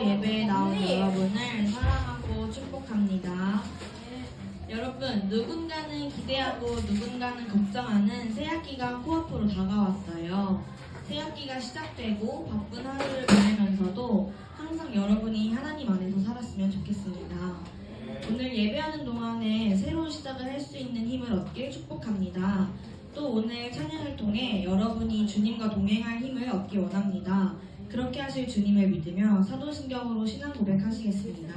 예배에 나온 여러분을 사랑하고 축복합니다. 여러분, 누군가는 기대하고 누군가는 걱정하는 새학기가 코앞으로 다가왔어요. 새학기가 시작되고 바쁜 하루를 보내면서도 항상 여러분이 하나님 안에서 살았으면 좋겠습니다. 오늘 예배하는 동안에 새로운 시작을 할 수 있는 힘을 얻길 축복합니다. 또 오늘 찬양을 통해 여러분이 주님과 동행할 힘을 얻기 원합니다. 그렇게 하실 주님을 믿으며 사도신경으로 신앙 고백하시겠습니다.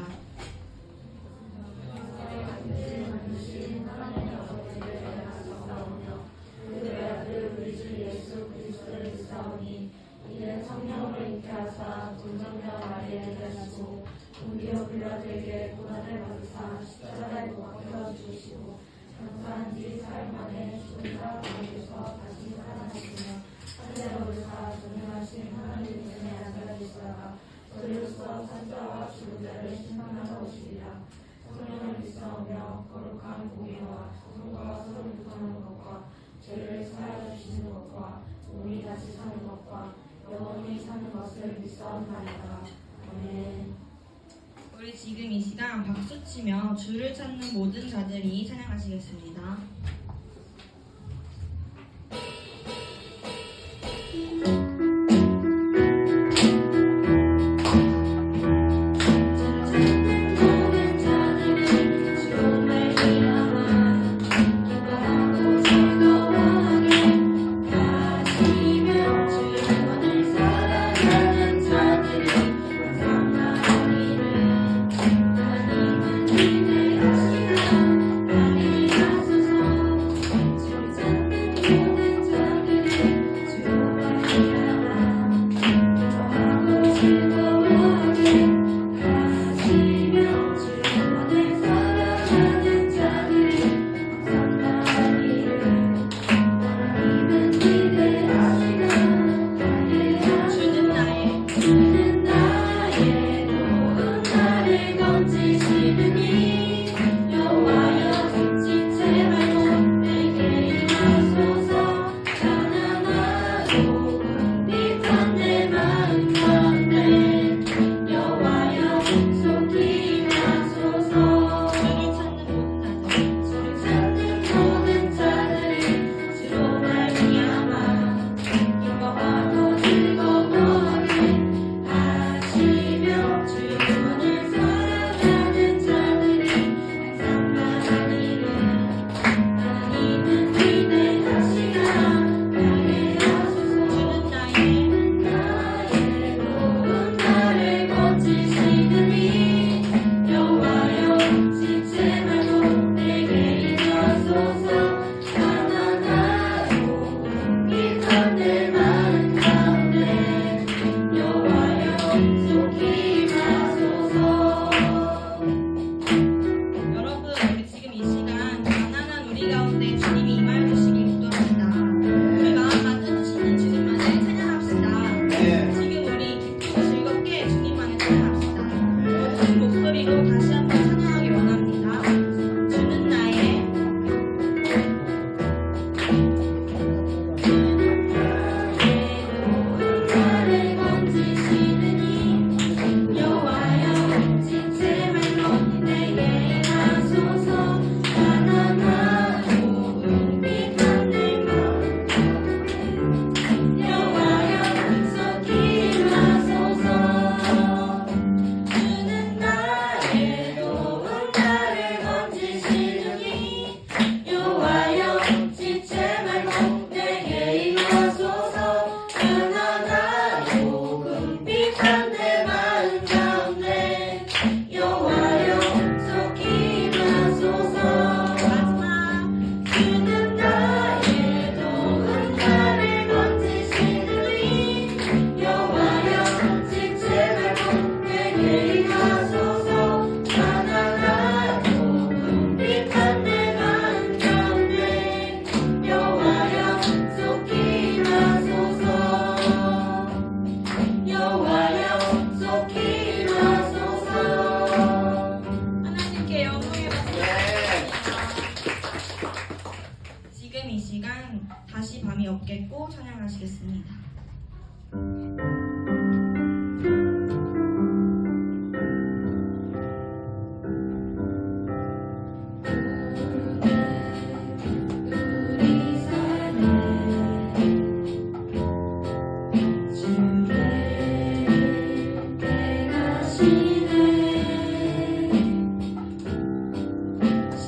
이는 성령으로 잉태하사 동정녀 마리아에게 하시고 본디오 빌라도에게 고난을 받으사 십자가에 못 박혀 죽으시고 장사한 뒤 사흘 만에 죽은 자 가운데서 다시 살아나시며 하늘에 오르사 전능하신 하나님 은혜에 앉아계시다가 저리로서 산자와 죽은 자를 심판하러 오시리라. 성령을 믿사오며 거룩한 공예와 성과 서로 교통하는 것과 죄를 사하여 주시는 것과 몸이 다시 사는 것과 영원히 사는 것을 믿사옵나이다. 아멘. 우리 지금 이 시간 박수치며 주를 찾는 모든 자들이 찬양하시겠습니다.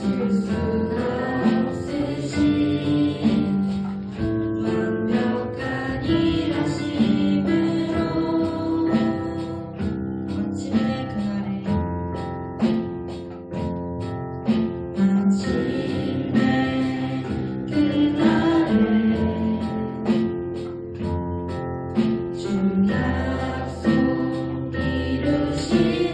실수가 없으신 완벽한 일하심으로 마침내 그날에 마침내 그날에 주 약속 이루시니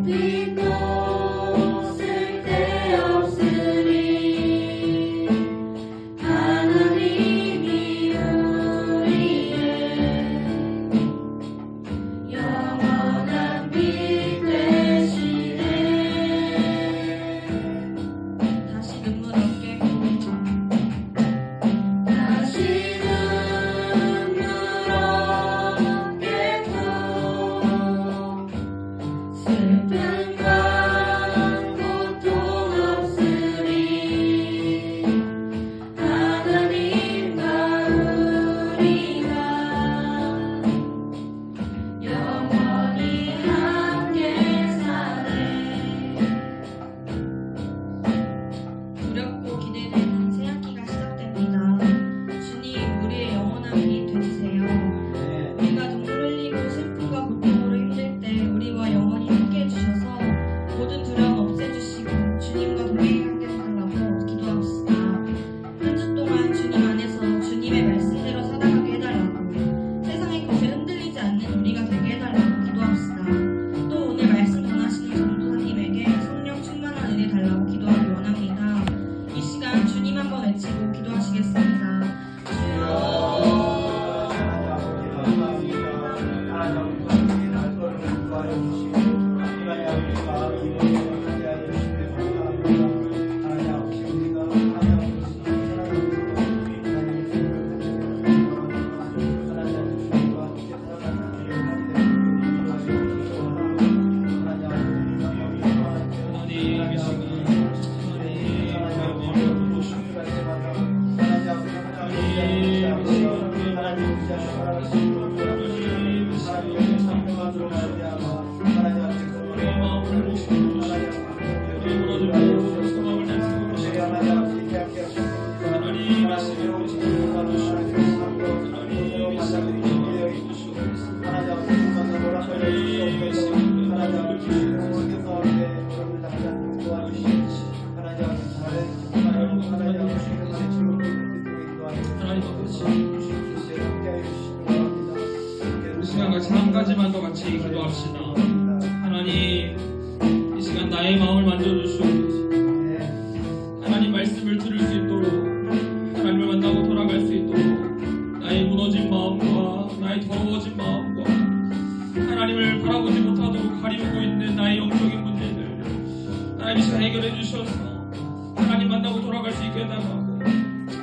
빛도 쓸데없으리 하나님이 우리의 영원한 빛 되시네. 다시 눈물 없겠고 다시 눈물 없겠고 슬픔과 고통 없으리 하나님과 우리가 영원히 함께 사네. 두렵고 기대되는 새 학기가 시작됩니다. 주님, 우리의 영원한 빛 되주세요. 우리가 눈물 흘리고 슬픔과 고통으로 힘들 때 우리와 영원히 함께 해주셔서 모든 두려움 없애주시고 주님과 동행하게 해달라고 기도합시다. 한 주 동안 주님 안에서 주님의 말씀대로 살아가게 해달라고, 세상의 것에 흔들리지 않는 우리가 되게 해달라고 기도합시다. 또 오늘 말씀 전하시는 전도사님에게 성령 충만한 은혜 달라고 기도하기 원합니다. 이 시간 주님 한번 외치고 기도하시겠습니다. 이 시간 같이 한 가지만 더 같이 기도합시다. 하나님, 이 시간 나의 마음을 만져주시옵소서. 하나님 말씀을 들을 수 있도록, 하나님을 만나고 돌아갈 수 있도록, 나의 무너진 마음과 나의 더러워진 마음과 하나님을 바라보지 못하도록 가리우고 있는 나의 영적인 문제들, 하나님 이 시간 해결해 주셔서 하나님 만나고 돌아갈 수 있게 해달라고,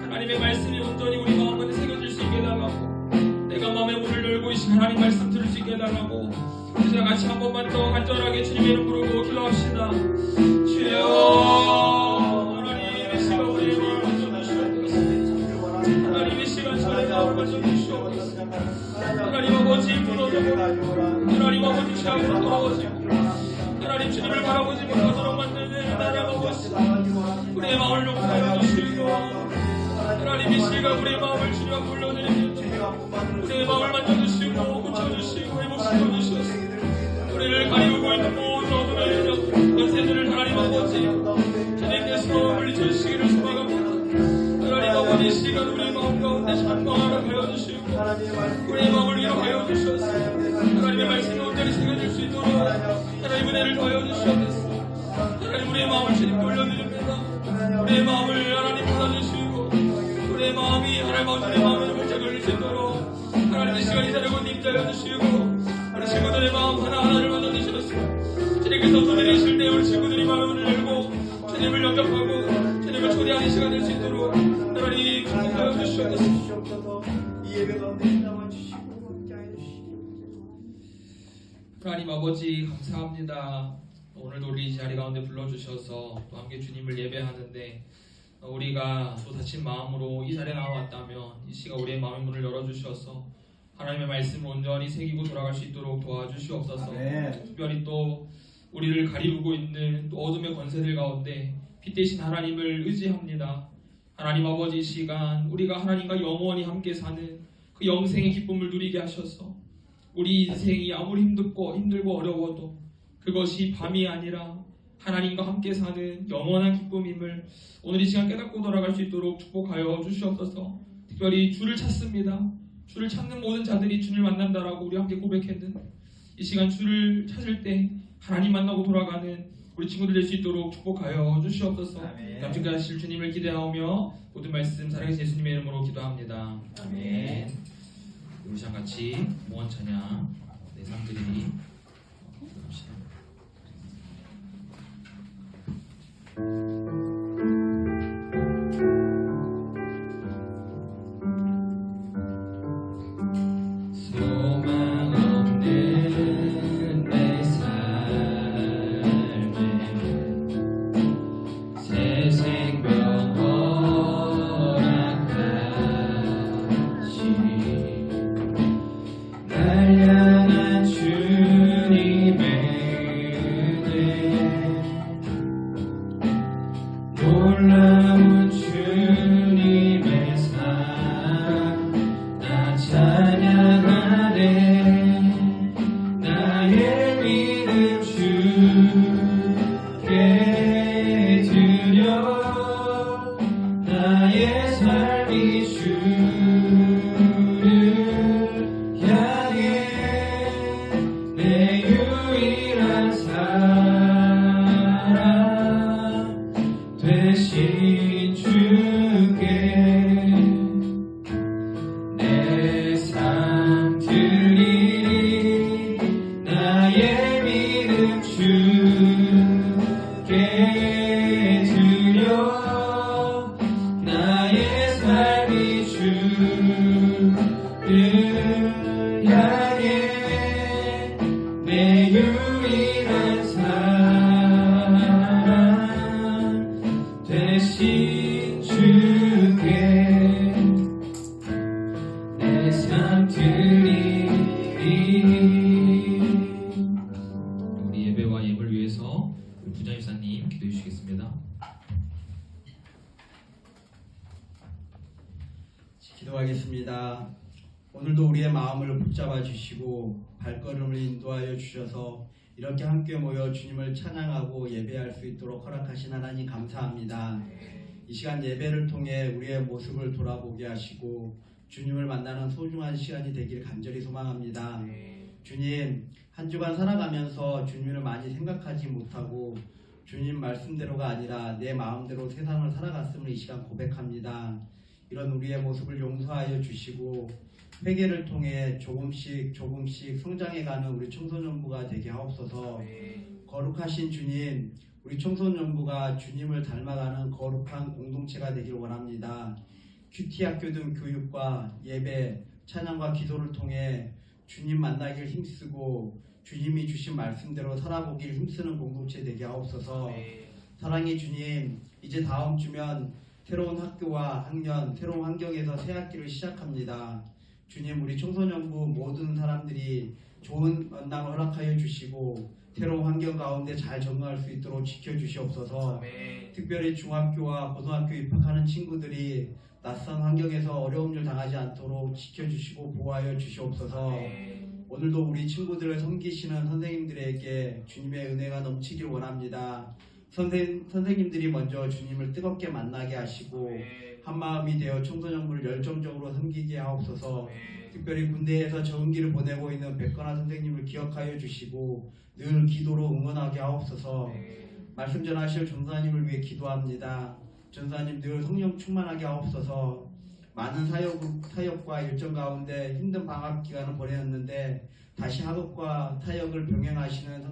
하나님의 말씀이 온전히 우리 마음에 새겨질 수 있게 해달라고, 내가 마음의 문을 열고 이 시간 하나님 말씀 들을 수 있게 해달라고, 이제 같이 한 번만 더 간절하게 주님의 이름 부르고 기도합시다. 주여, 하나님 이 시간 우리의 마음을 만져주시옵소서. 하나님 이 시간 저의 마음을 만져주시옵소서. 하나님 아버지 무너져버리고, 하나님 아버지 시험으로 돌아오시고, 하나님 주님을 바라보지 못하도록 만드는 하나님 아버지, 우리의 마음을 용서하여 주시고, 하나님 이 시간 우리의 마음을 주님 앞에 올려드립니다. 우리의 마음을 만져주시고 고쳐주시고 회복시켜주셔서 우리를 가리우고 있는 모든 어둠의 권세들을 하나님 아버지 주님께서 물리쳐주시기를 소망합니다. 하나님 아버지 이 시간 우리의 마음 가운데 찬송하라 하여 주시고 우리의 마음을 위로하여 주셔서 하나님의 말씀이 온전히 새겨질 수 있도록 하나님 은혜를 더하여 주시옵소서. 하나님 우리의 마음을 주님께 올려드립니다. 우리의 마음을 하나님 받아주시고 우리의 마음이 하나님 아버지의 마음에 문제 걸릴 수 있도록 하나님 이 시간 이 자리에 임재하여 주시고 우리 친구들의 마음 하나하나를 만져주셨습니다. 주님께서 소리내실 때 우리 친구들이 마음을 열고 주님을 영접하고 주님을 초대하는 시간 될 수 있도록 하나님 축복하여 주시옵소서. 이 예배 가운데 인정해 주시고 함께하여 주시옵소서. 하나님 아버지 감사합니다. 오늘도 우리 이 자리 가운데 불러주셔서 또 함께 주님을 예배하는데 우리가 또 다친 마음으로 이 자리에 나왔다면 이 시간 우리의 마음의 문을 열어주셔서 하나님의 말씀을 온전히 새기고 돌아갈 수 있도록 도와주시옵소서. 아멘. 특별히 또 우리를 가리우고 있는 또 어둠의 권세들 가운데 빛 대신 하나님을 의지합니다. 하나님 아버지 이 시간 우리가 하나님과 영원히 함께 사는 그 영생의 기쁨을 누리게 하셔서 우리 인생이 아무리 힘들고 어려워도 그것이 밤이 아니라 하나님과 함께 사는 영원한 기쁨임을 오늘 이 시간 깨닫고 돌아갈 수 있도록 축복하여 주시옵소서. 특별히 주를 찾습니다. 주를 찾는 모든 자들이 주를 만난다라고 우리 함께 고백했는데 이 시간 주를 찾을 때 하나님 만나고 돌아가는 우리 친구들 될 수 있도록 축복하여 주시옵소서. 아멘. 다음 주까지 하실 주님을 기대하오며 모든 말씀 살아계신 예수님의 이름으로 기도합니다. 아멘. 우리 시간 같이 모원 찬양 내 삶들이 합시다. 소망 없는 내 삶에 새 생명 허락하시 날 향한 주님의 은혜 놀라운 주님의 사랑 나 찬양하네 나의 믿음 주께 드려 나의 삶이 주를 향해 내 유일한 사랑 되신 주께 내 삶 드리리 나의 믿음 주께 드려 나의 삶이 주를 향해 내 유일한 사랑 되신 주께 내 삶 드리리. 우리 예배와 예물을 위해서 우리 부장입사님 기도해 주시겠습니다. 기도하겠습니다. 오늘도 우리의 마음을 붙잡아 주시고 발걸음을 인도하여 주셔서 이렇게 함께 모여 주님을 찬양하고 예배할 수 있도록 허락하신 하나님 감사합니다. 이 시간 예배를 통해 우리의 모습을 돌아보게 하시고 주님을 만나는 소중한 시간이 되길 간절히 소망합니다. 주님, 한 주간 살아가면서 주님을 많이 생각하지 못하고 주님 말씀대로가 아니라 내 마음대로 세상을 살아갔음을 이 시간 고백합니다. 이런 우리의 모습을 용서하여 주시고 회개를 통해 조금씩 성장해가는 우리 청소년부가 되게 하옵소서. 거룩하신 주님, 우리 청소년부가 주님을 닮아가는 거룩한 공동체가 되길 원합니다. 큐티 학교 등 교육과 예배, 찬양과 기도를 통해 주님 만나길 힘쓰고 주님이 주신 말씀대로 살아보길 힘쓰는 공동체 되게 하옵소서. 사랑의 주님, 이제 다음 주면 새로운 학교와 학년, 새로운 환경에서 새 학기를 시작합니다. 주님, 우리 청소년부 모든 사람들이 좋은 만남을 허락하여 주시고 새로운 환경 가운데 잘 적응할 수 있도록 지켜주시옵소서. 특별히 중학교와 고등학교 입학하는 친구들이 낯선 환경에서 어려움을 당하지 않도록 지켜주시고 보호하여 주시옵소서. 오늘도 우리 친구들을 섬기시는 선생님들에게 주님의 은혜가 넘치길 원합니다. 선생님들이 먼저 주님을 뜨겁게 만나게 하시고 한마음이 되어 청소년부를 열정적으로 섬기게 하옵소서. 특별히 군대에서 적응기를 보내고 있는 백건아 선생님을 기억하여 주시고 늘 기도로 응원하게 하옵소서. 말씀 전하실 전사님을 위해 기도합니다. 전사님 늘 성령 충만하게 하옵소서. 많은 사역과 일정 가운데 힘든 방학 기간을 보내었는데 다시 학업과 사역을 병행하시는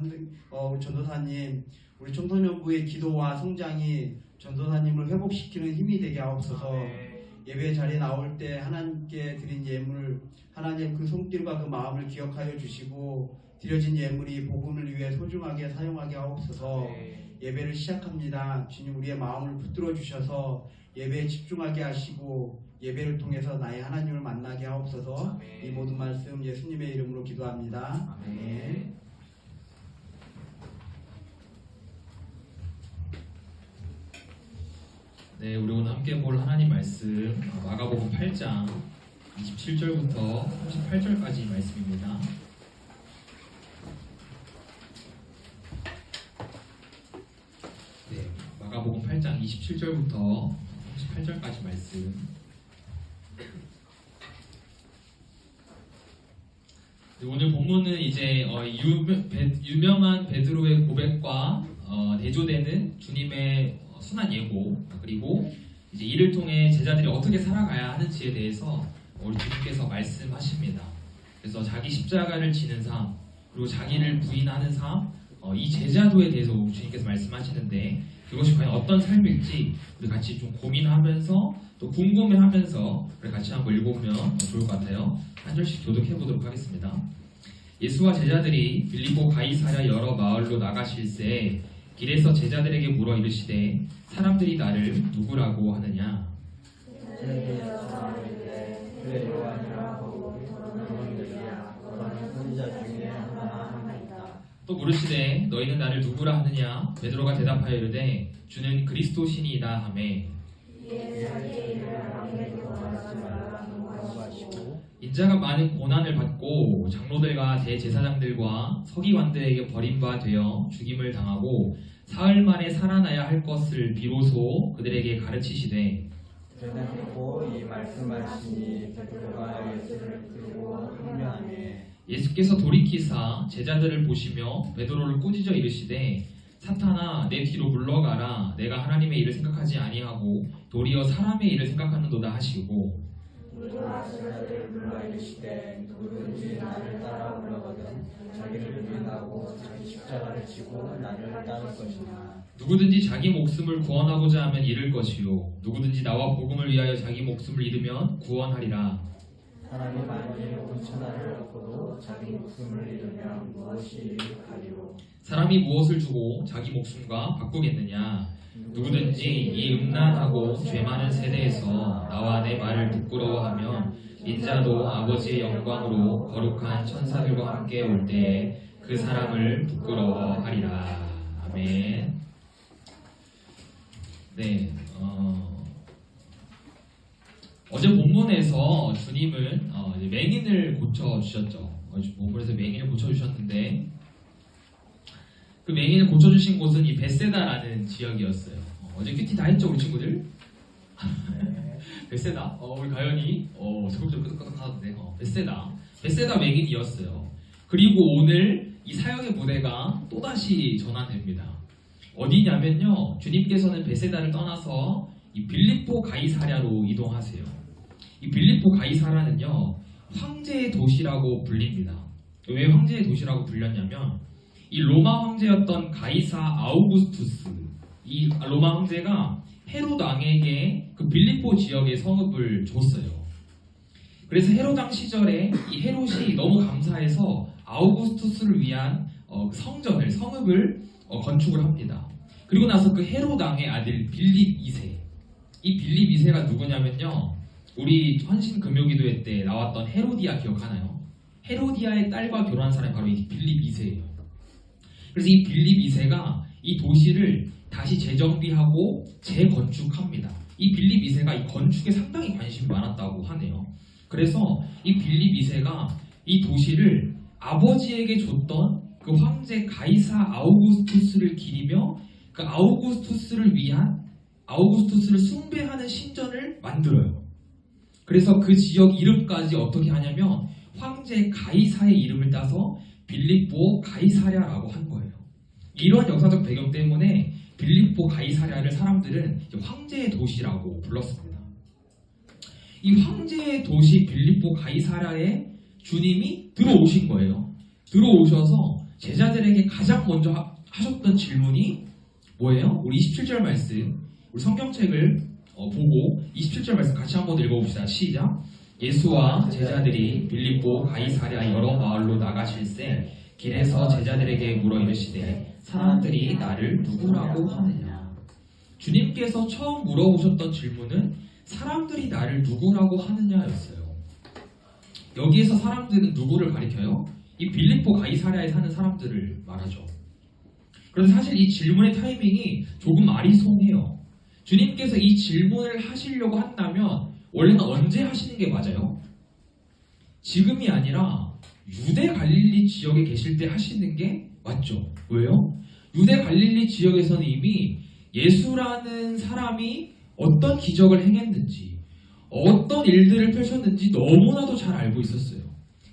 전도사님, 우리 청소년부의 기도와 성장이 전도사님을 회복시키는 힘이 되게 하옵소서. 예배 자리에 나올 때 하나님께 드린 예물, 하나님 그 손길과 그 마음을 기억하여 주시고 드려진 예물이 복음을 위해 소중하게 사용하게 하옵소서. 예배를 시작합니다. 주님, 우리의 마음을 붙들어 주셔서 예배에 집중하게 하시고 예배를 통해서 나의 하나님을 만나게 하옵소서. 이 모든 말씀 예수님의 이름으로 기도합니다. 아멘. 네, 우리 오늘 함께 볼 하나님 말씀 마가복음 8장 27절부터 38절까지 말씀입니다. 네, 마가복음 8장 27절부터 38절까지 말씀. 오늘 본문은 이제 유명한 베드로의 고백과 대조되는 주님의 순한 예고, 그리고 이제 이를 통해 제자들이 어떻게 살아가야 하는지에 대해서 우리 주님께서 말씀하십니다. 그래서 자기 십자가를 지는 삶, 그리고 자기를 부인하는 삶, 이 제자도에 대해서 주님께서 말씀하시는데 그것이 과연 어떤 삶일지 우리 같이 좀 고민하면서 또 궁금해하면서 우리 같이 한번 읽어보면 좋을 것 같아요. 한 절씩 교독해 보도록 하겠습니다. 예수와 제자들이 빌립보 가이사랴 여러 마을로 나가실새 길에서 제자들에게 물어 이르시되 사람들이 나를 누구라고 하느냐? 또 물으시되 너희는 나를 누구라 하느냐? 베드로가 대답하여 이르되 주는 그리스도시니이다 하매 인자가 많은 고난을 받고 장로들과 대제사장들과 서기관들에게 버림바 되어 죽임을 당하고 사흘 만에 살아나야 할 것을 비로소 그들에게 가르치시되 듣고 이 말씀하시니 베드로가 예수를 들고 흥명하매 예수께서 돌이키사 제자들을 보시며 베드로를 꾸짖어 이르시되 사탄아 내 뒤로 물러가라 내가 하나님의 일을 생각하지 아니하고 도리어 사람의 일을 생각하는도다 하시고 우리가 제자들을 불러 이르시되 누구든지 나를 따라오려거든 자기를 부인하고 자기 십자가를 지고 나를 따를 것이나 누구든지 자기 목숨을 구원하고자 하면 잃을 것이요 누구든지 나와 복음을 위하여 자기 목숨을 잃으면 구원하리라. 사람이 만일 온 천하를 얻고도 자기 목숨을 잃으면 무엇이 유익하리요? 사람이 무엇을 주고 자기 목숨과 바꾸겠느냐? 누구든지 이 음란하고 죄 많은 세대에서 나와 내 말을 부끄러워하며 인자도 아버지의 영광으로 거룩한 천사들과 함께 올 때에 그 사람을 부끄러워하리라. 아멘. 네, 어제 본문에서 주님은 맹인을 고쳐주셨죠. 본문에서 맹인을 고쳐주셨는데 그 맹인을 고쳐주신 곳은 이 베세다라는 지역이었어요. 어제 큐티 다 했죠, 우리 친구들? 베세다? 우리 가연이 조금 좀 끄덕끄덕하던데 베세다 맹인이었어요. 그리고 오늘 이 사역의 무대가 또다시 전환됩니다. 어디냐면요, 주님께서는 베세다를 떠나서 이 빌립보 가이사랴로 이동하세요. 이 빌립보 가이사랴는요 황제의 도시라고 불립니다. 왜 황제의 도시라고 불렸냐면 이 로마 황제였던 가이사 아우구스투스, 이 로마 황제가 헤롯 왕에게 그 빌립보 지역의 성읍을 줬어요. 그래서 헤롯 왕 시절에 이 헤롯이 너무 감사해서 아우구스투스를 위한 성읍을 건축을 합니다. 그리고 나서 그 헤롯 왕의 아들 빌립 2세, 이 빌립 2세가 누구냐면요, 우리 헌신금요기도회 때 나왔던 헤로디아 기억하나요? 헤로디아의 딸과 결혼한 사람이 바로 이 빌립 2세예요. 그래서 이 빌립 2세가 이 도시를 다시 재정비하고 재건축합니다. 이 빌립 2세가 이 건축에 상당히 관심이 많았다고 하네요. 그래서 이 빌립 2세가 이 도시를 아버지에게 줬던 그 황제 가이사 아우구스투스를 기리며 그 아우구스투스를 위한 아우구스투스를 숭배하는 신전을 만들어요. 그래서 그 지역 이름까지 어떻게 하냐면 황제 가이사의 이름을 따서 빌립보 가이사랴라고 한 거예요. 이런 역사적 배경 때문에 빌립보 가이사랴를 사람들은 황제의 도시라고 불렀습니다. 이 황제의 도시 빌립보 가이사랴에 주님이 들어오신 거예요. 들어오셔서 제자들에게 가장 먼저 하셨던 질문이 뭐예요? 우리 27절 말씀, 우리 성경책을 보고 27절 말씀 같이 한번 읽어봅시다. 시작. 예수와 제자들이 빌립보 가이사랴 여러 마을로 나가실새 길에서 제자들에게 물어 이르시되 사람들이 나를 누구라고 하느냐? 주님께서 처음 물어보셨던 질문은 사람들이 나를 누구라고 하느냐였어요. 여기에서 사람들은 누구를 가리켜요? 이 빌립보 가이사랴에 사는 사람들을 말하죠. 그래서 사실 이 질문의 타이밍이 조금 아리송해요. 주님께서 이 질문을 하시려고 한다면 원래는 언제 하시는 게 맞아요? 지금이 아니라 유대 갈릴리 지역에 계실 때 하시는 게 맞죠. 왜요? 유대 갈릴리 지역에서는 이미 예수라는 사람이 어떤 기적을 행했는지, 어떤 일들을 펼쳤는지 너무나도 잘 알고 있었어요.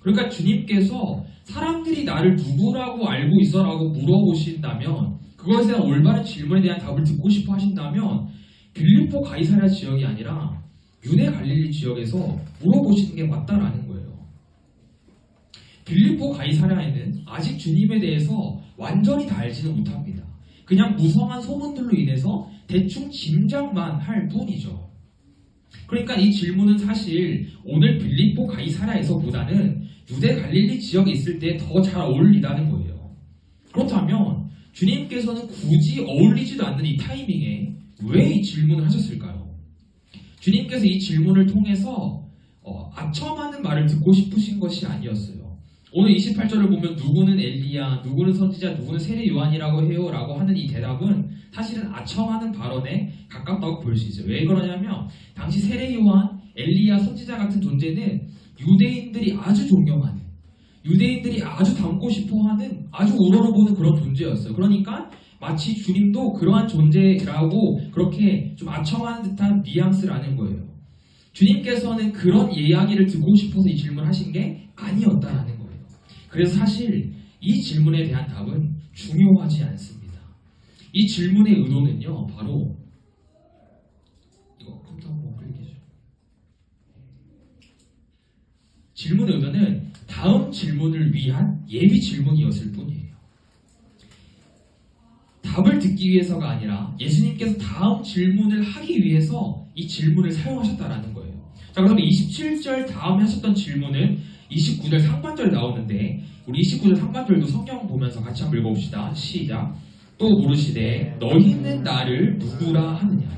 그러니까 주님께서 사람들이 나를 누구라고 알고 있어라고 물어보신다면, 그것에 대한 올바른 질문에 대한 답을 듣고 싶어 하신다면 빌립보 가이사랴 지역이 아니라 유대 갈릴리 지역에서 물어보시는 게 맞다라는 거예요. 빌립보 가이사랴에는 아직 주님에 대해서 완전히 다 알지는 못합니다. 그냥 무성한 소문들로 인해서 대충 짐작만 할 뿐이죠. 그러니까 이 질문은 사실 오늘 빌립보 가이사랴에서보다는 유대 갈릴리 지역에 있을 때 더 잘 어울리다는 거예요. 그렇다면 주님께서는 굳이 어울리지도 않는 이 타이밍에 왜 이 질문을 하셨을까요? 주님께서 이 질문을 통해서 아첨하는 말을 듣고 싶으신 것이 아니었어요. 오늘 28절을 보면 누구는 엘리야, 누구는 선지자, 누구는 세례 요한이라고 해요 라고 하는 이 대답은 사실은 아첨하는 발언에 가깝다고 볼 수 있어요. 왜 그러냐면 당시 세례 요한, 엘리야, 선지자 같은 존재는 유대인들이 아주 존경하는, 유대인들이 아주 닮고 싶어하는 아주 우러러보는 그런 존재였어요. 그러니까 마치 주님도 그러한 존재라고 그렇게 좀 아첨하는 듯한 뉘앙스라는 거예요. 주님께서는 그런 이야기를 듣고 싶어서 이 질문을 하신 게 아니었다는 거예요. 그래서 사실 이 질문에 대한 답은 중요하지 않습니다. 이 질문의 의도는요, 바로 이거 컴퓨터 한번 끌게죠. 질문의 의도는 다음 질문을 위한 예비 질문이었을 뿐이에요. 답을 듣기 위해서가 아니라 예수님께서 다음 질문을 하기 위해서 이 질문을 사용하셨다라는 거예요. 자, 그럼 27절 다음에 하셨던 질문은 29절 상반절에 나오는데 우리 29절 상반절도 성경 보면서 같이 한번 읽어봅시다. 시작. 또 물으시되 너희는 나를 누구라 하느냐.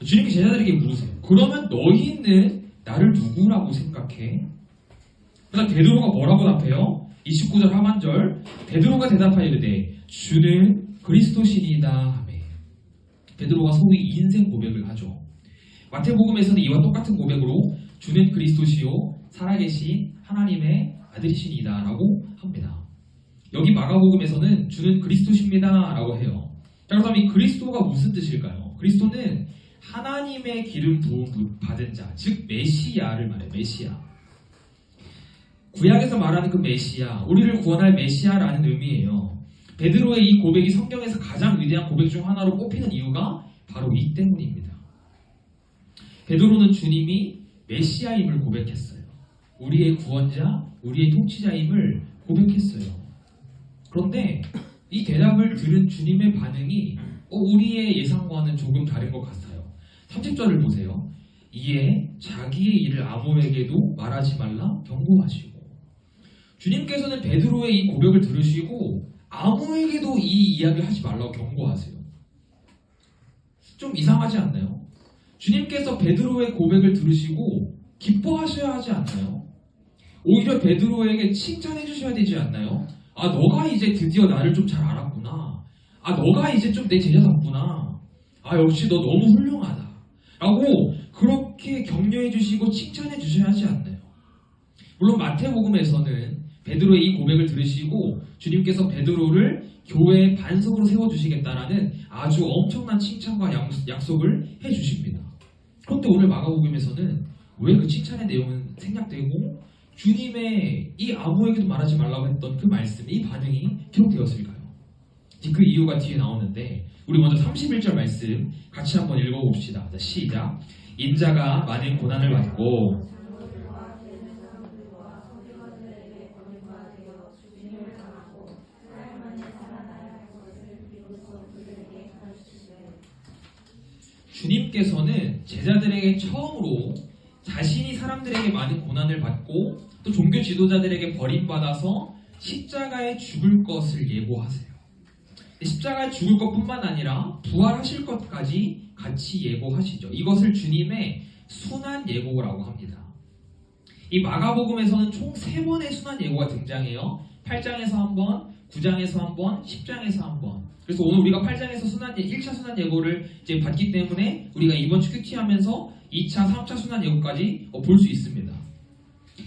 주님께 제자들에게 물으세요. 그러면 너희는 나를 누구라고 생각해? 그다음 베드로가 뭐라고 답해요? 29절 하반절 베드로가 대답하여 이르되 주는 그리스도시니이다 하매. 베드로가 소위 인생 고백을 하죠. 마태복음에서는 이와 똑같은 고백으로 주는 그리스도시요 살아계신 하나님의 아들이시니이다 라고 합니다. 여기 마가복음에서는 주는 그리스도십니다 라고 해요. 자, 그럼 이 그리스도가 무슨 뜻일까요? 그리스도는 하나님의 기름 부음 받은 자, 즉 메시아를 말해요. 메시아. 구약에서 말하는 그 메시아, 우리를 구원할 메시아라는 의미예요. 베드로의 이 고백이 성경에서 가장 위대한 고백 중 하나로 꼽히는 이유가 바로 이 때문입니다. 베드로는 주님이 메시아임을 고백했어요. 우리의 구원자, 우리의 통치자임을 고백했어요. 그런데 이 대답을 들은 주님의 반응이 우리의 예상과는 조금 다른 것 같아요. 30절을 보세요. 이에 자기의 일을 아무에게도 말하지 말라 경고하시고. 주님께서는 베드로의 이 고백을 들으시고 아무에게도 이 이야기를 하지 말라고 경고하세요. 좀 이상하지 않나요? 주님께서 베드로의 고백을 들으시고 기뻐하셔야 하지 않나요? 오히려 베드로에게 칭찬해 주셔야 되지 않나요? 아, 너가 이제 드디어 나를 좀 잘 알았구나. 아, 너가 이제 좀 내 제자답구나. 아, 역시 너 너무 훌륭하다. 라고 그렇게 격려해 주시고 칭찬해 주셔야 하지 않나요? 물론 마태복음에서는 베드로의 이 고백을 들으시고 주님께서 베드로를 교회의 반석으로 세워주시겠다라는 아주 엄청난 칭찬과 약속을 해주십니다. 그런데 오늘 마가복음에서는 왜 그 칭찬의 내용은 생략되고 주님의 이 아무에게도 말하지 말라고 했던 그 말씀, 이 반응이 기록되었을까요? 그 이유가 뒤에 나오는데 우리 먼저 31절 말씀 같이 한번 읽어봅시다. 자, 시작. 인자가 많은 고난을 받고 주님께서는 제자들에게 처음으로 자신이 사람들에게 많은 고난을 받고 또 종교 지도자들에게 버림받아서 십자가에 죽을 것을 예고하세요. 십자가에 죽을 것뿐만 아니라 부활하실 것까지 같이 예고하시죠. 이것을 주님의 순환 예고라고 합니다. 이 마가복음에서는 총 3번의 순환 예고가 등장해요. 8장에서 한 번, 9장에서 한 번, 10장에서 한 번. 그래서 오늘 우리가 8장에서 1차 순환 예고를 이제 받기 때문에 우리가 이번 주 큐티하면서 2차, 3차 순환 예고까지 볼 수 있습니다.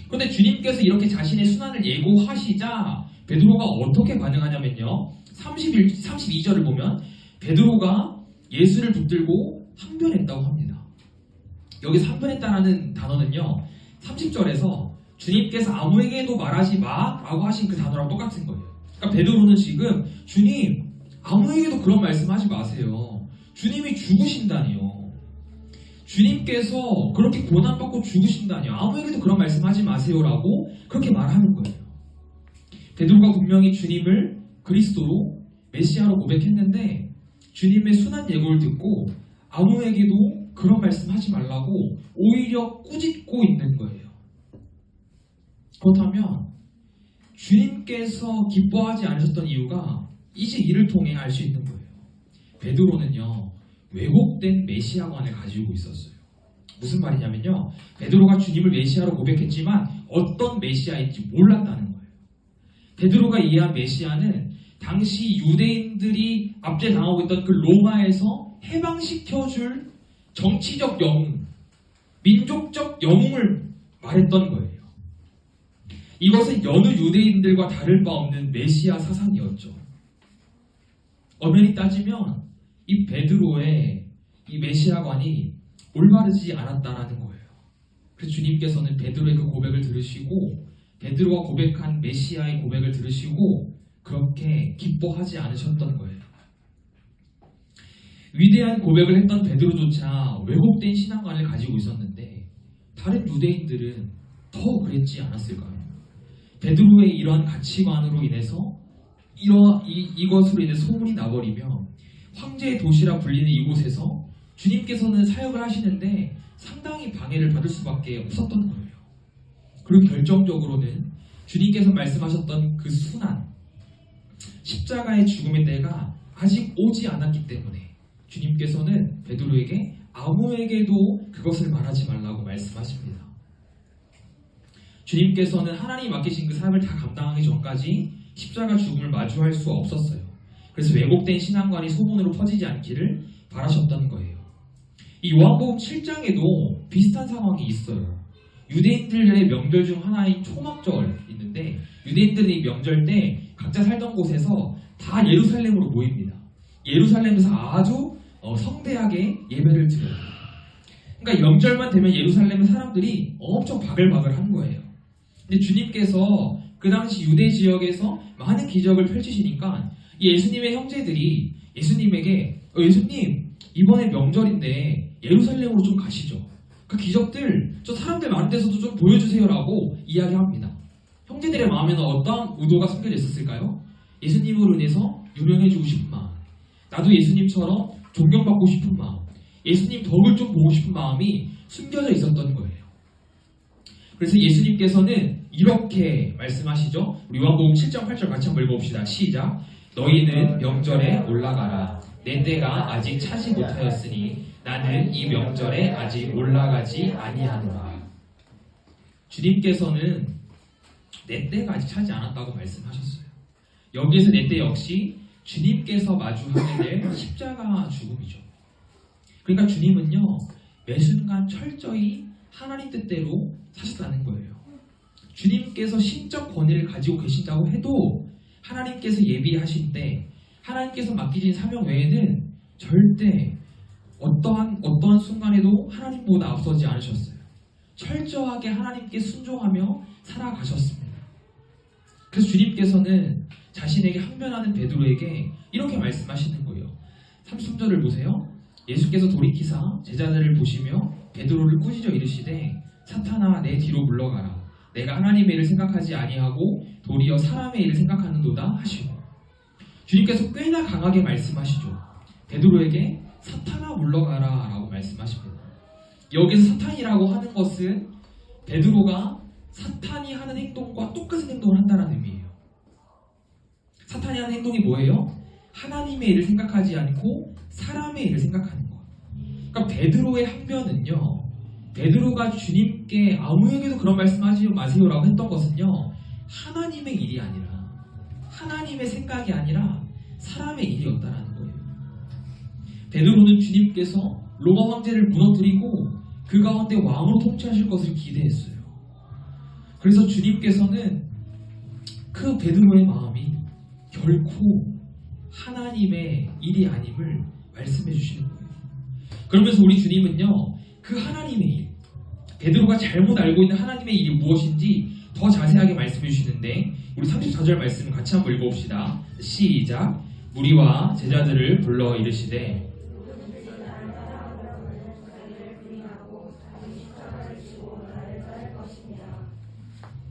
그런데 주님께서 이렇게 자신의 순환을 예고하시자 베드로가 어떻게 반응하냐면요. 32절을 보면 베드로가 예수를 붙들고 항변했다고 합니다. 여기 항변했다라는 단어는요. 30절에서 주님께서 아무에게도 말하지 마라고 하신 그 단어랑 똑같은 거예요. 그러니까 베드로는 지금 주님 아무에게도 그런 말씀하지 마세요. 주님이 죽으신다니요. 주님께서 그렇게 고난받고 죽으신다니요. 아무에게도 그런 말씀하지 마세요라고 그렇게 말하는 거예요. 베드로가 분명히 주님을 그리스도로 메시아로 고백했는데 주님의 순한 예고를 듣고 아무에게도 그런 말씀하지 말라고 오히려 꾸짖고 있는 거예요. 그렇다면 주님께서 기뻐하지 않으셨던 이유가 이제 이를 통해 알 수 있는 거예요. 베드로는요 왜곡된 메시아관을 가지고 있었어요. 무슨 말이냐면요, 베드로가 주님을 메시아로 고백했지만 어떤 메시아인지 몰랐다는 거예요. 베드로가 이해한 메시아는 당시 유대인들이 압제당하고 있던 그 로마에서 해방시켜줄 정치적 영웅, 민족적 영웅을 말했던 거예요. 이것은 여느 유대인들과 다를 바 없는 메시아 사상이었죠. 엄연히 따지면 이 베드로의 이 메시아관이 올바르지 않았다라는 거예요. 그래서 주님께서는 베드로의 그 고백을 들으시고 베드로가 고백한 메시아의 고백을 들으시고 그렇게 기뻐하지 않으셨던 거예요. 위대한 고백을 했던 베드로조차 왜곡된 신앙관을 가지고 있었는데 다른 유대인들은 더 그랬지 않았을까요? 베드로의 이러한 가치관으로 인해서 이것으로 인해 소문이 나버리며 황제의 도시라 불리는 이곳에서 주님께서는 사역을 하시는데 상당히 방해를 받을 수밖에 없었던 거예요. 그리고 결정적으로는 주님께서 말씀하셨던 그 순환, 십자가의 죽음의 때가 아직 오지 않았기 때문에 주님께서는 베드로에게 아무에게도 그것을 말하지 말라고 말씀하십니다. 주님께서는 하나님이 맡기신 그 사역을 다 감당하기 전까지 십자가 죽음을 마주할 수 없었어요. 그래서 왜곡된 신앙관이 소문으로 퍼지지 않기를 바라셨던 거예요. 이 요한복음 7장에도 비슷한 상황이 있어요. 유대인들의 명절 중 하나인 초막절 있는데 유대인들이 이 명절 때 각자 살던 곳에서 다 예루살렘으로 모입니다. 예루살렘에서 아주 성대하게 예배를 드려요. 그러니까 명절만 되면 예루살렘의 사람들이 엄청 바글바글 한 거예요. 근데 주님께서 그 당시 유대 지역에서 많은 기적을 펼치시니까 예수님의 형제들이 예수님에게 예수님 이번에 명절인데 예루살렘으로 좀 가시죠. 그 기적들 저 사람들 많은 데서도 좀 보여주세요라고 이야기합니다. 형제들의 마음에는 어떠한 의도가 숨겨져 있었을까요? 예수님으로 인해서 유명해지고 싶은 마음, 나도 예수님처럼 존경받고 싶은 마음, 예수님 덕을 좀 보고 싶은 마음이 숨겨져 있었던 거예요. 그래서 예수님께서는 이렇게 말씀하시죠. 우리 요한복음 7장 8절 같이 한번 읽어봅시다. 시작. 너희는 명절에 올라가라. 내 때가 아직 차지 못하였으니 나는 이 명절에 아직 올라가지 아니하노라. 주님께서는 내 때가 아직 차지 않았다고 말씀하셨어요. 여기에서 내 때 역시 주님께서 마주하게 될 십자가 죽음이죠. 그러니까 주님은요 매 순간 철저히 하나님 뜻대로 사셨다는 거예요. 주님께서 신적 권위를 가지고 계신다고 해도 하나님께서 예비하신 때 하나님께서 맡기신 사명 외에는 절대 어떠한 순간에도 하나님보다 앞서지 않으셨어요. 철저하게 하나님께 순종하며 살아가셨습니다. 그래서 주님께서는 자신에게 항변하는 베드로에게 이렇게 말씀하시는 거예요. 33절을 보세요. 예수께서 돌이키사 제자들을 보시며 베드로를 꾸짖어 이르시되 사탄아 내 뒤로 물러가라. 내가 하나님의 일을 생각하지 아니하고 도리어 사람의 일을 생각하는도다 하시고 주님께서 꽤나 강하게 말씀하시죠. 베드로에게 사탄아 물러가라 라고 말씀하십니다. 여기서 사탄이라고 하는 것은 베드로가 사탄이 하는 행동과 똑같은 행동을 한다는 의미예요. 사탄이 하는 행동이 뭐예요? 하나님의 일을 생각하지 않고 사람의 일을 생각하는 것. 그러니까 베드로의 항변은요, 베드로가 주님께 아무에게도 그런 말씀하지 마세요라고 했던 것은요, 하나님의 일이 아니라 하나님의 생각이 아니라 사람의 일이었다라는 거예요. 베드로는 주님께서 로마 황제를 무너뜨리고 그 가운데 왕으로 통치하실 것을 기대했어요. 그래서 주님께서는 그 베드로의 마음이 결코 하나님의 일이 아님을 말씀해 주시는 거예요. 그러면서 우리 주님은요, 그 하나님의 일, 베드로가 잘못 알고 있는 하나님의 일이 무엇인지 더 자세하게 말씀해 주시는데 우리 34절 말씀을 같이 한번 읽어봅시다. 시작. 무리와 제자들을 불러 이르시되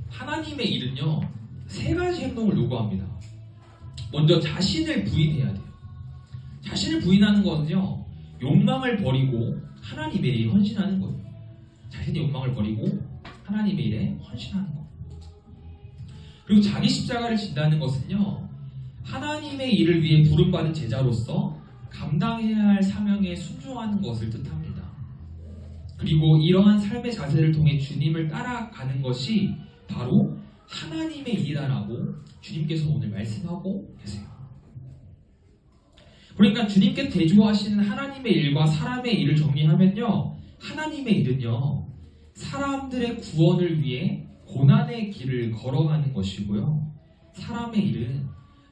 하나님의 일은요 3가지 행동을 요구합니다. 먼저 자신을 부인해야 돼요. 자신을 부인하는 것은요 욕망을 버리고 하나님의 일에 헌신하는 거예요. 자신의 욕망을 버리고 하나님의 일에 헌신하는 거. 그리고 자기 십자가를 진다는 것은요 하나님의 일을 위해 부름받은 제자로서 감당해야 할 사명에 순종하는 것을 뜻합니다. 그리고 이러한 삶의 자세를 통해 주님을 따라가는 것이 바로 하나님의 일이라고 주님께서 오늘 말씀하고 계세요. 그러니까 주님께 대조하시는 하나님의 일과 사람의 일을 정리하면요 하나님의 일은요 사람들의 구원을 위해 고난의 길을 걸어가는 것이고요 사람의 일은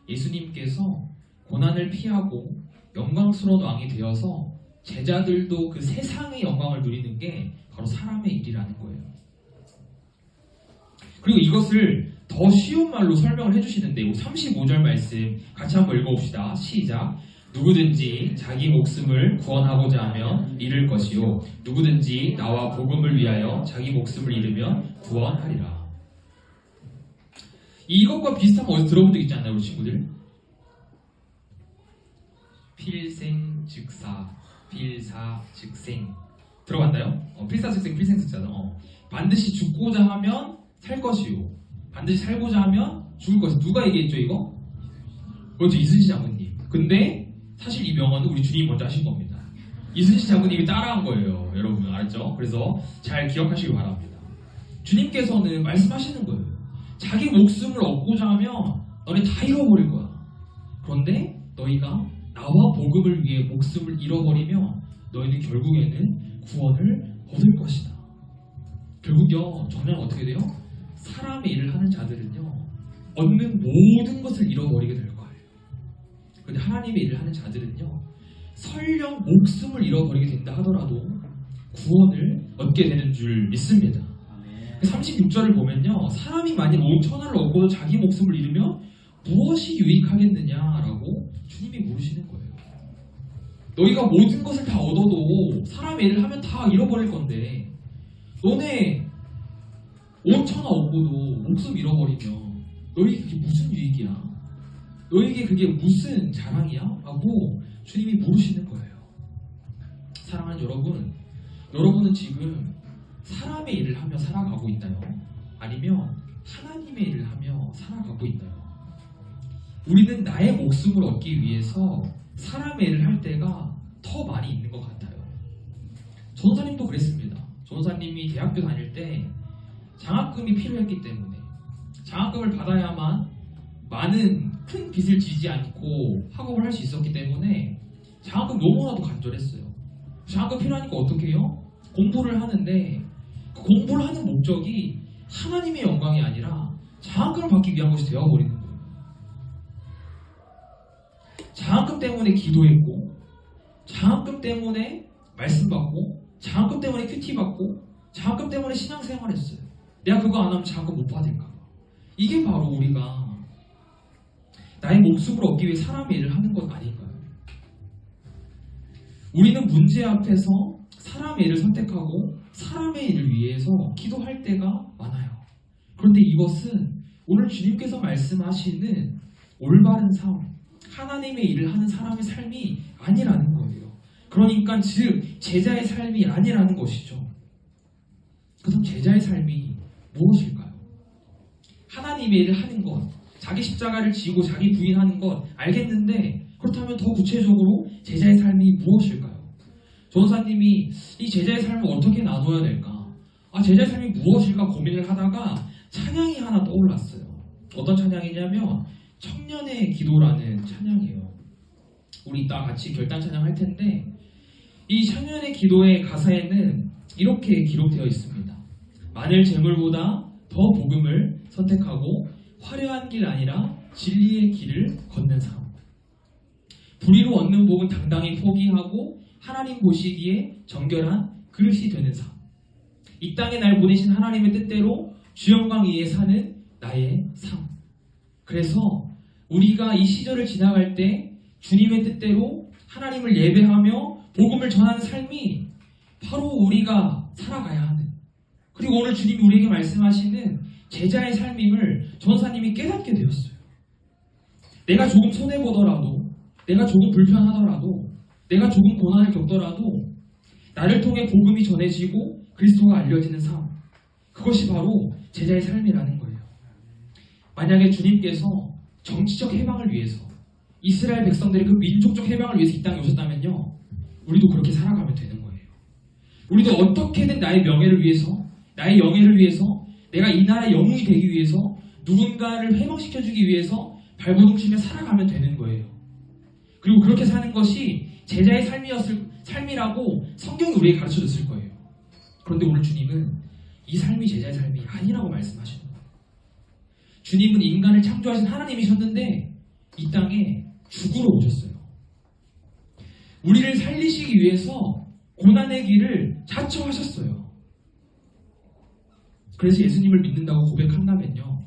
예수님께서 고난을 피하고 영광스러운 왕이 되어서 제자들도 그 세상의 영광을 누리는 게 바로 사람의 일이라는 거예요. 그리고 이것을 더 쉬운 말로 설명을 해주시는데 35절 말씀 같이 한번 읽어봅시다. 시작. 누구든지 자기 목숨을 구원하고자 하면 잃을 것이요 누구든지 나와 복음을 위하여 자기 목숨을 잃으면 구원하리라. 이것과 비슷한 거 어디서 들어본 적 있지 않나요 우리 친구들? 필생즉사 필사즉생 들어봤나요? 필사즉생 필생즉사죠. 반드시 죽고자 하면 살 것이요 반드시 살고자 하면 죽을 것이요. 누가 얘기했죠 이거? 그렇죠 이순신 장군님. 근데 사실 이 명언은 우리 주님이 먼저 하신 겁니다. 이순신 장군님이 따라한 거예요. 여러분 알았죠? 그래서 잘 기억하시기 바랍니다. 주님께서는 말씀하시는 거예요. 자기 목숨을 얻고자 하면 너네 다 잃어버릴 거야. 그런데 너희가 나와 복음을 위해 목숨을 잃어버리면 너희는 결국에는 구원을 얻을 것이다. 결국요 정녕 어떻게 돼요? 사람의 일을 하는 자들은요 얻는 모든 것을 잃어버리게 될 거예요. 그런데 하나님의 일을 하는 자들은요 설령 목숨을 잃어버리게 된다 하더라도 구원을 얻게 되는 줄 믿습니다. 36절을 보면요 사람이 만일 온 천하를 얻고도 자기 목숨을 잃으면 무엇이 유익하겠느냐라고 주님이 물으시는 거예요. 너희가 모든 것을 다 얻어도 사람의 일을 하면 다 잃어버릴 건데 너네 온 천하 얻고도 목숨 잃어버리면 너희에게 그게 무슨 유익이야? 너희에게 그게 무슨 자랑이야? 라고 주님이 물으시는 거예요. 사랑하는 여러분, 여러분은 지금 사람의 일을 하며 살아가고 있나요? 아니면 하나님의 일을 하며 살아가고 있나요? 우리는 나의 목숨을 얻기 위해서 사람의 일을 할 때가 더 많이 있는 것 같아요. 전도사님도 그랬습니다. 전도사님이 대학교 다닐 때 장학금이 필요했기 때문에 장학금을 받아야만 많은 큰 빚을 지지 않고 학업을 할 수 있었기 때문에 장학금 너무나도 간절했어요. 장학금 필요하니까 어떻게 해요? 공부를 하는데 그 공부를 하는 목적이 하나님의 영광이 아니라 장학금을 받기 위한 것이 되어버리는 거예요. 장학금 때문에 기도했고 장학금 때문에 말씀 받고 장학금 때문에 큐티 받고 장학금 때문에 신앙생활 했어요. 내가 그거 안 하면 장학금 못 받을까 봐. 이게 바로 우리가 나의 목숨을 얻기 위해 사람의 일을 하는 것 아닌가요? 우리는 문제 앞에서 사람의 일을 선택하고 사람의 일을 위해서 기도할 때가 많아요. 그런데 이것은 오늘 주님께서 말씀하시는 올바른 삶, 하나님의 일을 하는 사람의 삶이 아니라는 거예요. 그러니까 즉 제자의 삶이 아니라는 것이죠. 그럼 제자의 삶이 무엇일까요? 하나님의 일을 하는 것, 자기 십자가를 지고 자기 부인하는 것 알겠는데 그렇다면 더 구체적으로 제자의 삶이 무엇일까요? 전도사님이 이 제자의 삶을 어떻게 나눠야 될까? 제자의 삶이 무엇일까 고민을 하다가 찬양이 하나 떠올랐어요. 어떤 찬양이냐면 청년의 기도라는 찬양이에요. 우리 이따 같이 결단 찬양 할 텐데 이 청년의 기도의 가사에는 이렇게 기록되어 있습니다. 만일 재물보다 더 복음을 선택하고 화려한 길 아니라 진리의 길을 걷는 삶. 불의로 얻는 복은 당당히 포기하고 하나님 보시기에 정결한 그릇이 되는 삶. 이 땅에 날 보내신 하나님의 뜻대로 주영광 위에 사는 나의 삶. 그래서 우리가 이 시절을 지나갈 때 주님의 뜻대로 하나님을 예배하며 복음을 전하는 삶이 바로 우리가 살아가야 하는, 그리고 오늘 주님이 우리에게 말씀하시는 제자의 삶임을 전사님이 깨닫게 되었어요. 내가 조금 손해보더라도, 내가 조금 불편하더라도, 내가 조금 고난을 겪더라도 나를 통해 복음이 전해지고 그리스도가 알려지는 삶, 그것이 바로 제자의 삶이라는 거예요. 만약에 주님께서 정치적 해방을 위해서, 이스라엘 백성들의 그 민족적 해방을 위해서 이 땅에 오셨다면요, 우리도 그렇게 살아가면 되는 거예요. 우리도 어떻게든 나의 명예를 위해서, 나의 영예를 위해서, 내가 이 나라의 영웅이 되기 위해서, 누군가를 해방시켜주기 위해서 발버둥치며 살아가면 되는 거예요. 그리고 그렇게 사는 것이 제자의 삶이라고 성경이 우리에게 가르쳐줬을 거예요. 그런데 오늘 주님은 이 삶이 제자의 삶이 아니라고 말씀하시는 거예요. 주님은 인간을 창조하신 하나님이셨는데 이 땅에 죽으러 오셨어요. 우리를 살리시기 위해서 고난의 길을 자처하셨어요. 그래서 예수님을 믿는다고 고백한다면요,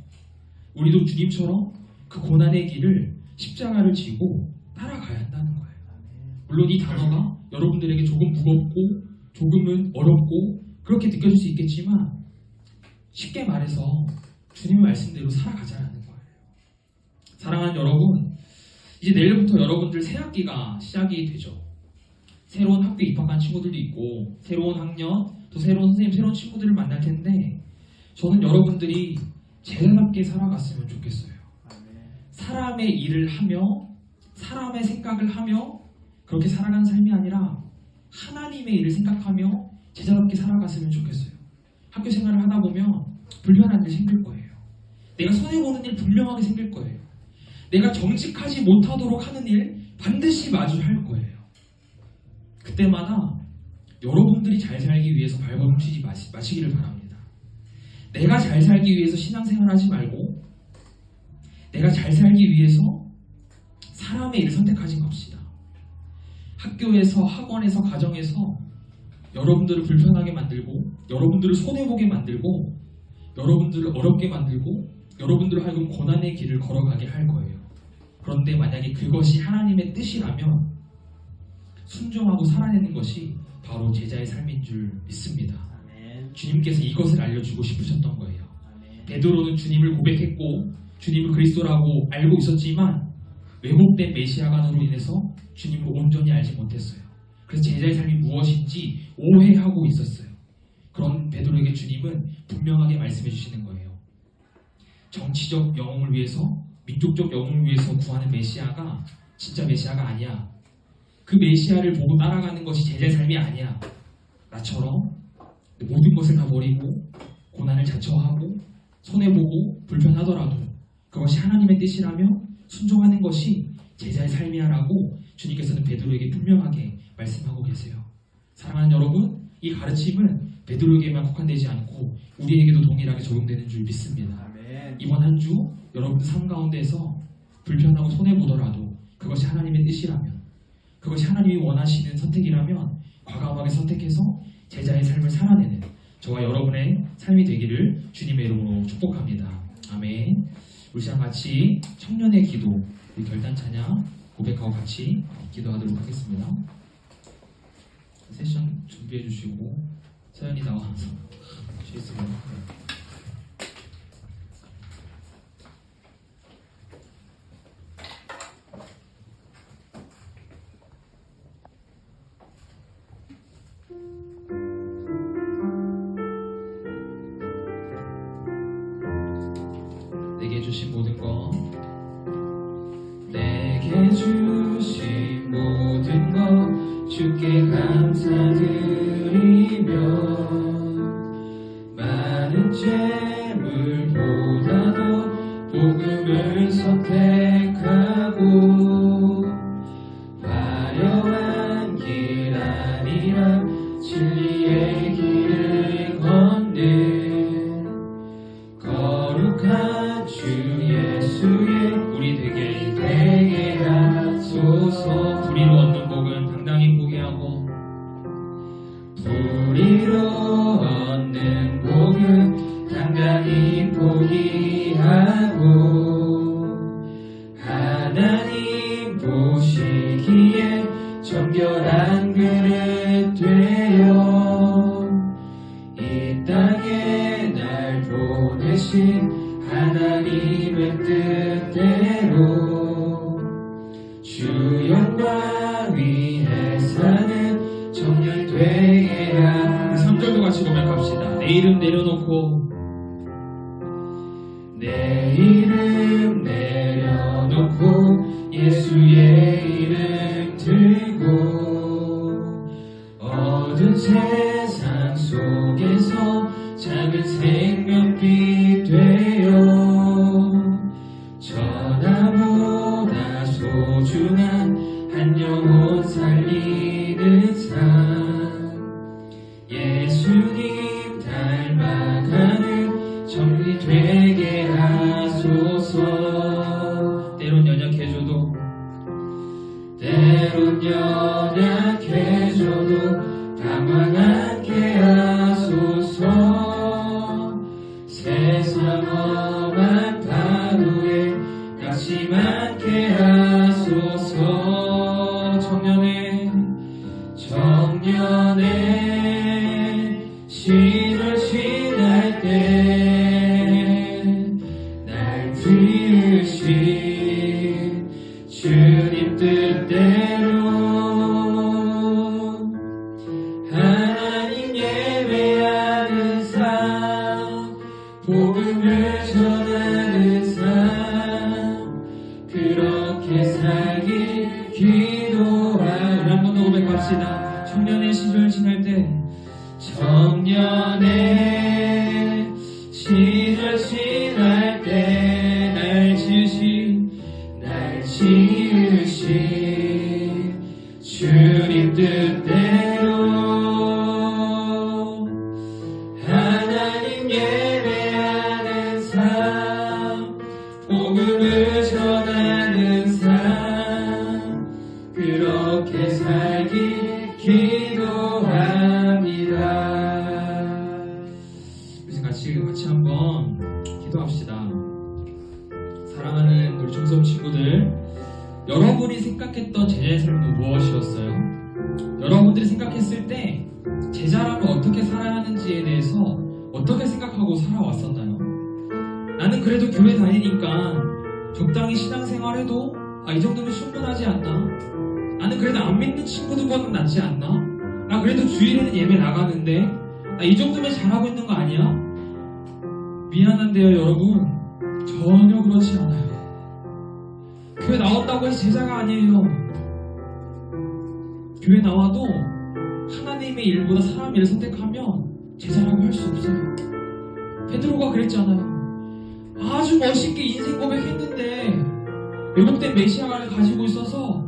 우리도 주님처럼 그 고난의 길을, 십자가를 지고 따라가야 한다는 거예요. 물론 이 단어가 여러분들에게 조금 무겁고 조금은 어렵고 그렇게 느껴질 수 있겠지만, 쉽게 말해서 주님의 말씀대로 살아가자라는 거예요. 사랑하는 여러분, 이제 내일부터 여러분들 새 학기가 시작이 되죠. 새로운 학교에 입학한 친구들도 있고, 새로운 학년, 또 새로운 선생님, 새로운 친구들을 만날 텐데, 저는 여러분들이 제자답게 살아갔으면 좋겠어요. 사람의 일을 하며, 사람의 생각을 하며 그렇게 살아가는 삶이 아니라 하나님의 일을 생각하며 제자답게 살아갔으면 좋겠어요. 학교 생활을 하다 보면 불편한 일 생길 거예요. 내가 손해보는 일 분명하게 생길 거예요. 내가 정직하지 못하도록 하는 일 반드시 마주할 거예요. 그때마다 여러분들이 잘 살기 위해서 발버둥치지 마시기를 바랍니다. 내가 잘 살기 위해서 신앙생활하지 말고, 내가 잘 살기 위해서 사람의 일을 선택하지 맙시다. 학교에서, 학원에서, 가정에서 여러분들을 불편하게 만들고, 여러분들을 손해보게 만들고, 여러분들을 어렵게 만들고, 여러분들을 하여금 고난의 길을 걸어가게 할 거예요. 그런데 만약에 그것이 하나님의 뜻이라면 순종하고 살아내는 것이 바로 제자의 삶인 줄 믿습니다. 주님께서 이것을 알려주고 싶으셨던 거예요. 베드로는 주님을 고백했고 주님을 그리스도라고 알고 있었지만 왜곡된 메시아관으로 인해서 주님을 온전히 알지 못했어요. 그래서 제자의 삶이 무엇인지 오해하고 있었어요. 그런 베드로에게 주님은 분명하게 말씀해 주시는 거예요. 정치적 영웅을 위해서, 민족적 영웅을 위해서 구하는 메시아가 진짜 메시아가 아니야. 그 메시아를 보고 따라가는 것이 제자의 삶이 아니야. 나처럼 모든 것을 다 버리고 고난을 자처하고 손해보고 불편하더라도 그것이 하나님의 뜻이라며 순종하는 것이 제자의 삶이야 라고 주님께서는 베드로에게 분명하게 말씀하고 계세요. 사랑하는 여러분, 이 가르침은 베드로에게만 국한되지 않고 우리에게도 동일하게 적용되는 줄 믿습니다. 이번 한 주 여러분들 삶 가운데서 불편하고 손해보더라도 그것이 하나님의 뜻이라면, 그것이 하나님이 원하시는 선택이라면 과감하게 선택해서 제자의 삶을 살아내는 저와 여러분의 삶이 되기를 주님의 이름으로 축복합니다. 아멘. 우리 시간 같이 청년의 기도, 우리 결단 찬양 고백하고 같이 기도하도록 하겠습니다. 세션 준비해 주시고 서연이 나와서 주시겠습니다. 내게 주신 모든 것, 내게 주신 모든 것 주께 감사드리며 많은 정결한 그릇 되어 이 땅에 날 보내신 하나님의 뜻대로 주 영광 위에 사는 청년 되게 하. 3절도 같이 고백합시다. 내 이름 내려놓고 내 이름 내려놓고 예수의 이름 들고 어두운 세상 속에서 작은 생명빛 되어 전하보다 소중한 한 영혼 살리는 삶 예수님 닮아가는 정리 되게 하소서. 때론 연약해져도 방황 않게 하소서. 세상 험한 파도에 낙심 않게 하소서. 청년의 시절 지날 때 날 부르신 주님 뜻대로 하나님 예배하는 삶 복음을 전하는 삶 그렇게 살길 기도하는 한 번 더 고백합시다. 청년의 시절 지날 때 청년의 시절 지날 때 날 지으신 주님 뜻대로 하나님 예배하는 삶 복음을 전하는 삶 그렇게 살길 기도합니다. 우리 같이 한번 기도합시다. 사랑하는 우리 중성 친구들, 여러분이 생각했던 제자의 삶은 무엇이었어요? 여러분들이 생각했을 때 제자라면 어떻게 살아야 하는지에 대해서 어떻게 생각하고 살아왔었나요? 나는 그래도 교회 다니니까 적당히 신앙생활해도 이 정도면 충분하지 않나? 나는 그래도 안 믿는 친구들보다는 낫지 않나? 나 그래도 주일에는 예배 나가는데 이 정도면 잘하고 있는 거 아니야? 미안한데요 여러분, 전혀 그렇지 않아요. 교회 나왔다고 해서 제자가 아니에요. 교회 나와도 하나님의 일보다 사람 일을 선택하면 제자라고 할 수 없어요. 베드로가 그랬잖아요. 아주 멋있게 인생 고백했는데 왜곡된 메시아를 가지고 있어서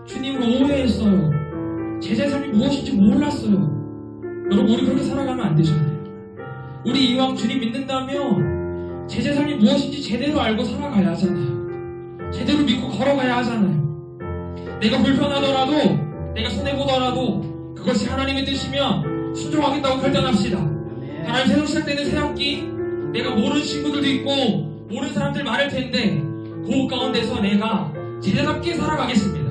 주님을 오해했어요. 제자의 삶이 무엇인지 몰랐어요. 여러분, 우리 그렇게 살아가면 안 되잖아요. 우리 이왕 주님 믿는다면 제자의 삶이 무엇인지 제대로 알고 살아가야 하잖아요. 제대로 믿고 걸어가야 하잖아요. 내가 불편하더라도, 내가 손해보더라도 그것이 하나님의 뜻이면 순종하겠다고 결단합시다. 하나님 새로 시작되는 새학기, 내가 모르는 친구들도 있고 모르는 사람들 많을 텐데 그 가운데서 내가 제자답게 살아가겠습니다.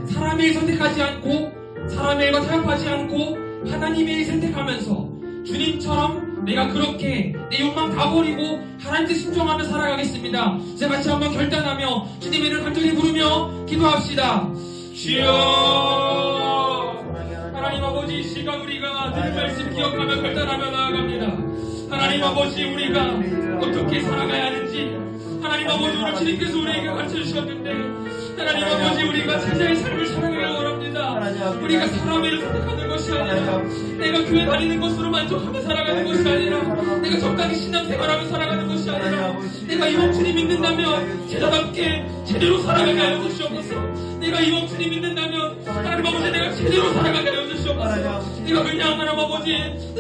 사람의 일 선택하지 않고 사람의 일과 타협하지 않고 하나님의 일 선택하면서 주님처럼 내가 그렇게 내 욕망 다 버리고 하나님께 순종하며 살아가겠습니다. 이제 같이 한번 결단하며 주님의 이름을 간절히 부르며 기도합시다. 주여, 하나님 아버지, 이 시간 우리가 들은 말씀 기억하며 결단하며 나아갑니다. 하나님 아버지, 우리가 어떻게 살아가야 하는지 하나님 아버지, 오늘 주님께서 우리에게 가르쳐주셨는데 하나님 아버지, 우리가 제자의 삶을 살아가야 합니다. 우리가 사람의 일을 선택하는 것이 아니라 내가 교회 다니는 것으로 만족하며 살아가는 것이 아니라 내가 적당히 신앙생활하며 살아가는 것이 아니라 내가 이왕 주님 믿는다면 제자답게 제대로 살아가게 하여 주시옵소서. 내가 이왕 주님 믿는다면 하나님 아버지, 내가 제대로 살아가게 하여 주시옵소서. 내가 그냥 하나님 아버지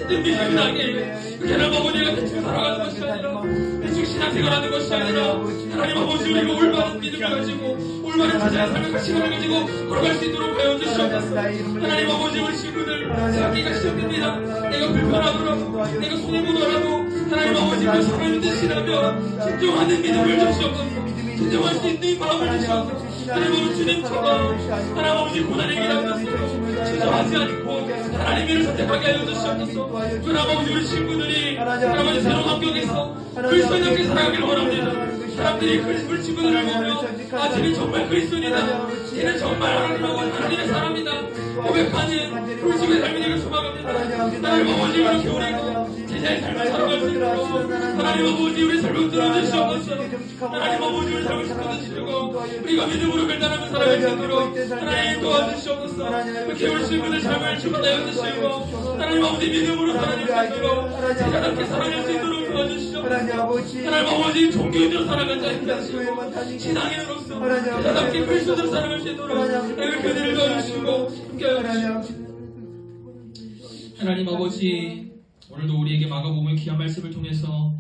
뜬비실하게 하나님 아버지, 내가 대충 살아가는 것이 아니라 대충 신앙생활하는 것이 아니라 하나님 아버지, 우리가 올바른 믿음을 가지고 올바른 제자의 삶을 가치관을 가지고 걸어갈 수 있도록 하여 주시옵소서. 하나님 아버지, 우리 친구들 새학기가 시작됩니다. 내가 불편하더라도 내가 손해보더라도 하나님 아버지, 그 사람의 뜻이라면 진정하는 믿음을 주시옵소서. 진정할 수 있는 마음을 주시옵소서. 하나님 주님처럼 하나님 아버지 고난의 길에 앞서서 주저하지 않고 하나님 일을 선택하게 하여 주시옵소서. 하나님 아버지 우리 친구들이 하나님 아버지 새로운 환경에서 그리스도인답게 살아가기를 원합니다. 사람들이 우리 친구들을 보며 아 쟤는 정말 그리스도인이다, 쟤는 정말 하나님의 사람이다 고백하는 우리 친구의 삶이 되길 소망합니다. 하나님 아버지 이렇게 우리 제자의 삶을 살아갈 수 있도록 하나님 아버지 우리 삶을 들어주시옵소서. 하나님 아버지 우리 삶을 지켜주시고 우리가 믿음으로 결단하며 살아갈 수 있도록 하나님 도와주시옵소서. 이렇게 우리 친구들 삶을 축복하여 주시고 하나님 아버지 믿음으로 살아갈 수 있도록 제자답게 살아갈 수 있도록 도와주시옵소서. 하나님 아버지 종교인으로 살아가는 자입니다. 신앙인으로서 제자답게 그리스도로 살아갈 수 있도록 하나님 그들을 도와주시고 함께하여 주시옵소서. 하나님 아버지 오늘도 우리에게 마가복음의 귀한 말씀을 통해서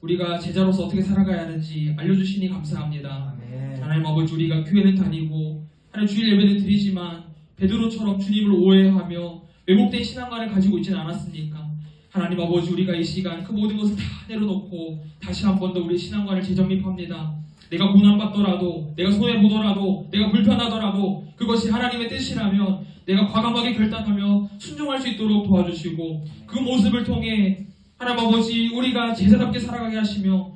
우리가 제자로서 어떻게 살아가야 하는지 알려주시니 감사합니다. 하나님 아버지 우리가 교회는 다니고 하나님 주일 예배는 드리지만 베드로처럼 주님을 오해하며 왜곡된 신앙관을 가지고 있지는 않았습니까? 하나님 아버지 우리가 이 시간 그 모든 것을 다 내려놓고 다시 한 번 더 우리의 신앙관을 재정립합니다. 내가 고난받더라도 내가 손해보더라도 내가 불편하더라도 그것이 하나님의 뜻이라면 내가 과감하게 결단하며 순종할 수 있도록 도와주시고 그 모습을 통해 하나님 아버지 우리가 제자답게 살아가게 하시며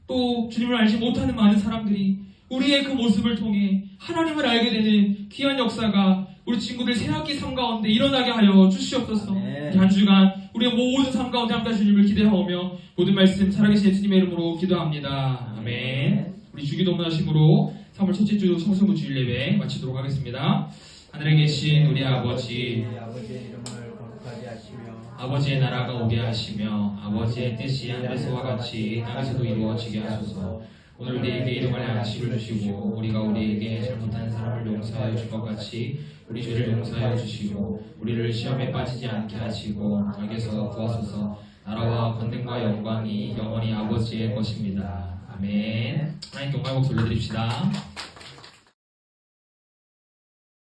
또 주님을 알지 못하는 많은 사람들이 우리의 그 모습을 통해 하나님을 알게 되는 귀한 역사가 우리 친구들 새학기 삶 가운데 일어나게 하여 주시옵소서. 한 주간 우리의 모든 삶 가운데 함께 주님을 기대하오며 모든 말씀 살아계신 예수님의 이름으로 기도합니다. 아멘. 우리 주기도문하심으로 3월 첫째 주 성수부 주일 예배 마치도록 하겠습니다. 하늘에 계신 우리 아버지, 아버지의 이름을 거룩하게 하시며 아버지의 나라가 오게 하시며 아버지의 뜻이 하늘에서와 같이 땅에서도 이루어지게 하소서. 오늘 우리에게 일용할 양식을 주시고 우리가 우리에게 잘못한 사람을 용서하여 줄 것 같이 우리 죄를 용서하여 주시고 우리를 시험에 빠지지 않게 하시고 악에서 구하소서. 나라와 권능과 영광이 영원히 아버지의 것입니다. 아멘. 하나님께 영광을 돌려드립시다.